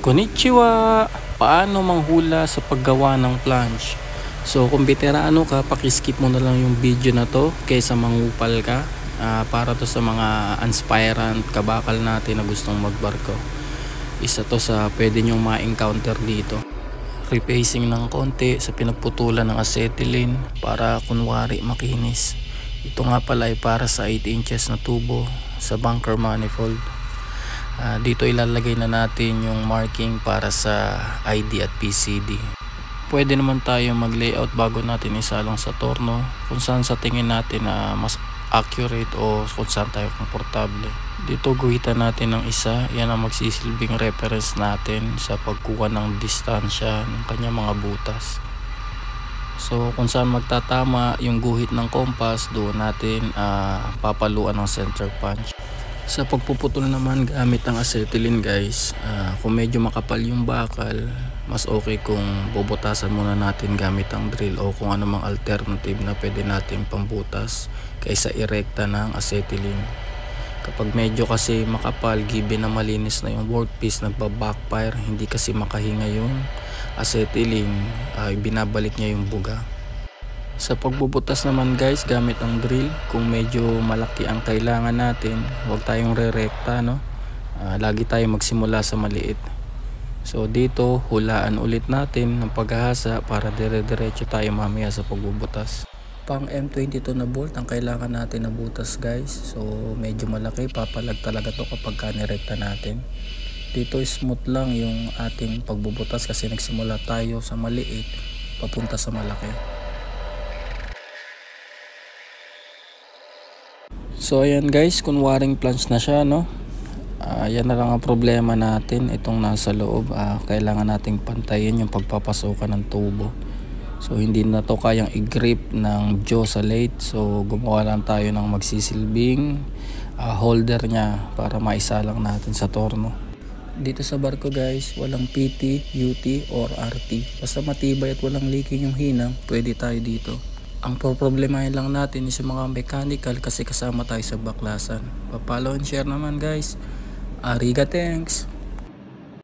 Konnichiwa! Paano manghula sa paggawa ng planche? So kung veterano ka, pakiskip mo na lang yung video na to kaysa mangupal ka. Para to sa mga aspirant kabakal natin na gustong magbarko. Isa to sa pwede nyong ma-encounter dito. Repacing ng konti sa pinagputulan ng acetylene para kunwari makinis. Ito nga pala ay para sa 8 inches na tubo sa bunker manifold. Dito ilalagay na natin yung marking para sa ID at PCD. Pwede naman tayo mag layout bago natin isalong sa torno kung saan sa tingin natin na mas accurate o kung saan tayo komportable. Dito guhitan natin ng isa, yan ang magsisilbing reference natin sa pagkuha ng distansya ng kanyang mga butas. So kung saan magtatama yung guhit ng compass, doon natin papaluan ng center punch. Sa pagpuputol naman gamit ang acetylene guys, kung medyo makapal yung bakal, mas okay kung bubutasan muna natin gamit ang drill o kung anumang alternative na pwede nating pambutas kaysa irekta ng acetylene. Kapag medyo kasi makapal, given na malinis na yung workpiece, nagba-backfire, hindi kasi makahinga yung acetylene, binabalik niya yung buga. Sa pagbubutas naman guys gamit ang drill, kung medyo malaki ang kailangan natin, huwag tayong re-rekta, no? Lagi tayong magsimula sa maliit. So dito hulaan ulit natin ng paghahasa para dire-diretso tayo mamaya sa pagbubutas. Pang M22 na bolt ang kailangan natin na butas guys. So medyo malaki, papalag talaga to kapag nirekta natin. Dito smooth lang yung ating pagbubutas kasi nagsimula tayo sa maliit papunta sa malaki. So ayan guys, kunwaring planche na siya, no? Yan na lang ang problema natin, itong nasa loob. Kailangan nating pantayin yung pagpapasokan ng tubo. So hindi na to kayang i-grip ng jaw sa lathe. So gumawa lang tayo ng magsisilbing holder niya para maisalang natin sa torno. Dito sa barko guys, walang PT, UT or RT. Basta matibay at walang leaking yung hinang, pwede tayo dito. Ang problemahin lang natin is yung mga mechanical kasi kasama tayo sa baklasan. Pa-follow and share naman guys. Ariga, thanks!